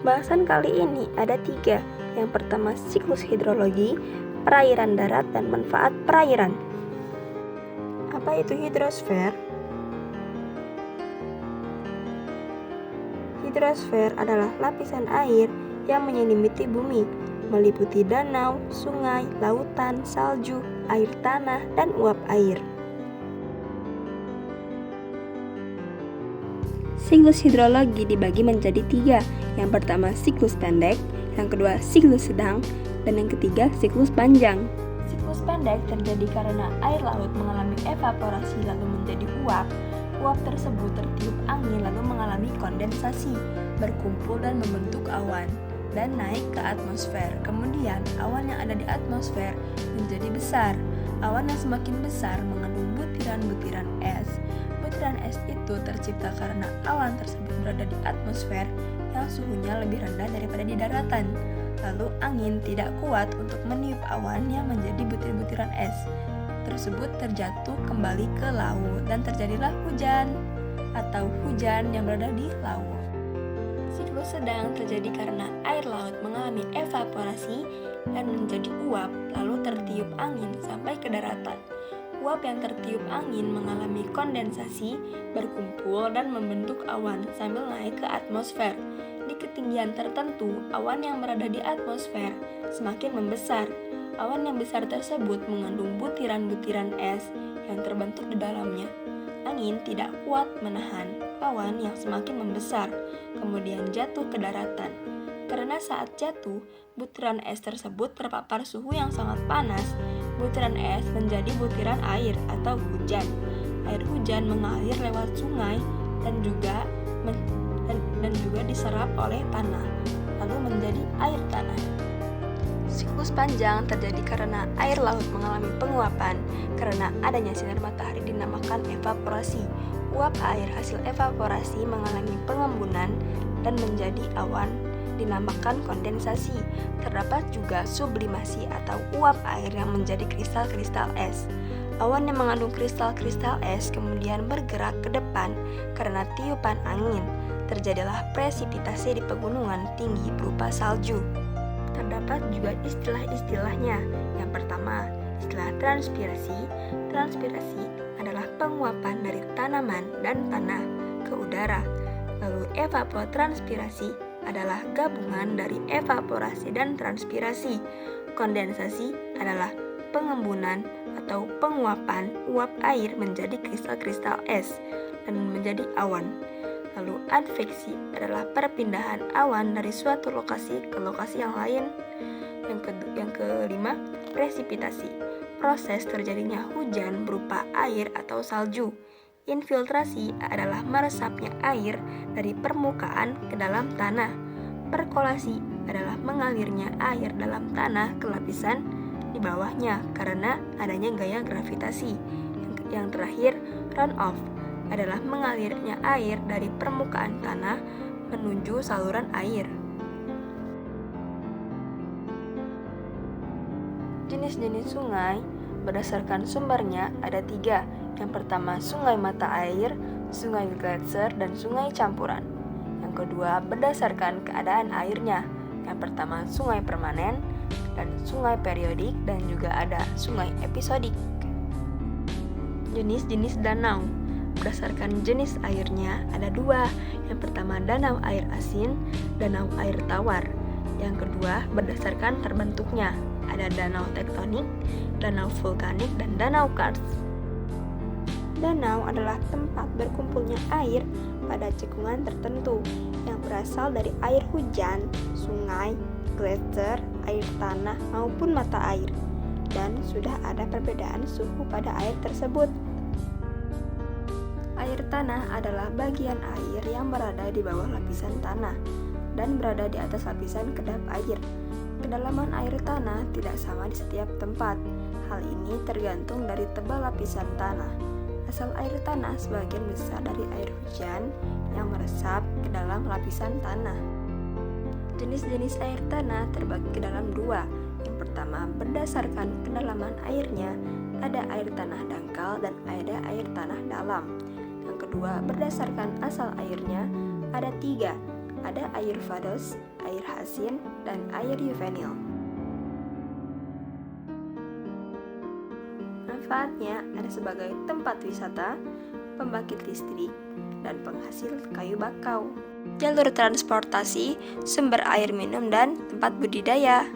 Bahasan kali ini ada 3. Yang pertama siklus hidrologi, perairan darat, dan manfaat perairan. Apa itu hidrosfer? Hidrosfer adalah lapisan air yang menyelimuti bumi, meliputi danau, sungai, lautan, salju, air tanah, dan uap air. Siklus hidrologi dibagi menjadi 3. Yang pertama siklus pendek, yang kedua siklus sedang, dan yang ketiga siklus panjang. Siklus pendek terjadi karena air laut mengalami evaporasi lalu menjadi uap. Uap tersebut tertiup angin lalu mengalami kondensasi, berkumpul dan membentuk awan, dan naik ke atmosfer. Kemudian awan yang ada di atmosfer menjadi besar. Awan yang semakin besar mengandung butiran-butiran es. Butiran es itu tercipta karena awan tersebut berada di atmosfer yang suhunya lebih rendah daripada di daratan. Lalu angin tidak kuat untuk meniup awan yang menjadi butir-butiran es tersebut terjatuh kembali ke laut dan terjadilah hujan atau hujan yang berada di laut. Siklus sedang terjadi karena air laut mengalami evaporasi dan menjadi uap lalu tertiup angin sampai ke daratan. Uap yang tertiup angin mengalami kondensasi, berkumpul dan membentuk awan sambil naik ke atmosfer. Di ketinggian tertentu, awan yang berada di atmosfer semakin membesar. Awan yang besar tersebut mengandung butiran-butiran es yang terbentuk di dalamnya. Angin tidak kuat menahan awan yang semakin membesar, kemudian jatuh ke daratan. Karena saat jatuh, butiran es tersebut terpapar suhu yang sangat panas. Butiran es menjadi butiran air atau hujan. Air hujan mengalir lewat sungai dan juga diserap oleh tanah, lalu menjadi air tanah. Siklus panjang terjadi karena air laut mengalami penguapan. Karena adanya sinar matahari dinamakan evaporasi. Uap air hasil evaporasi mengalami pengembunan dan menjadi awan dinamakan kondensasi. Terdapat juga sublimasi atau uap air yang menjadi kristal-kristal es. Awan yang mengandung kristal-kristal es kemudian bergerak ke depan karena tiupan angin. Terjadilah presipitasi di pegunungan tinggi berupa salju. Terdapat juga istilah-istilahnya. Yang pertama, istilah transpirasi. Transpirasi adalah penguapan dari tanaman dan tanah ke udara. Lalu evapotranspirasi adalah gabungan dari evaporasi dan transpirasi. Kondensasi adalah pengembunan atau penguapan uap air menjadi kristal-kristal es dan menjadi awan. Lalu adveksi adalah perpindahan awan dari suatu lokasi ke lokasi yang lain. Yang kelima, presipitasi. Proses terjadinya hujan berupa air atau salju. Infiltrasi adalah meresapnya air dari permukaan ke dalam tanah. Perkolasi adalah mengalirnya air dalam tanah ke lapisan di bawahnya karena adanya gaya gravitasi. Yang terakhir, runoff adalah mengalirnya air dari permukaan tanah menuju saluran air. Jenis-jenis sungai berdasarkan sumbernya ada 3. Yang pertama sungai mata air, sungai gletser, dan sungai campuran. Yang kedua berdasarkan keadaan airnya. Yang pertama sungai permanen dan sungai periodik, dan juga ada sungai episodik. Jenis-jenis danau berdasarkan jenis airnya ada 2. Yang pertama danau air asin, danau air tawar. Yang kedua berdasarkan terbentuknya ada danau tektonik, danau vulkanik, dan danau karst. Danau adalah tempat berkumpulnya air pada cekungan tertentu yang berasal dari air hujan, sungai, gletser, air tanah maupun mata air, dan sudah ada perbedaan suhu pada air tersebut. Air tanah adalah bagian air yang berada di bawah lapisan tanah dan berada di atas lapisan kedap air. Kedalaman air tanah tidak sama di setiap tempat. Hal ini tergantung dari tebal lapisan tanah. Asal air tanah sebagian besar dari air hujan yang meresap ke dalam lapisan tanah. Jenis-jenis air tanah terbagi ke dalam 2. Yang pertama, berdasarkan kedalaman airnya, ada air tanah dangkal dan ada air tanah dalam. Yang kedua, berdasarkan asal airnya, ada 3. Ada air Vados, air Hasin, dan air Juvenil. Manfaatnya ada sebagai tempat wisata, pembangkit listrik, dan penghasil kayu bakau. Jalur transportasi, sumber air minum, dan tempat budidaya.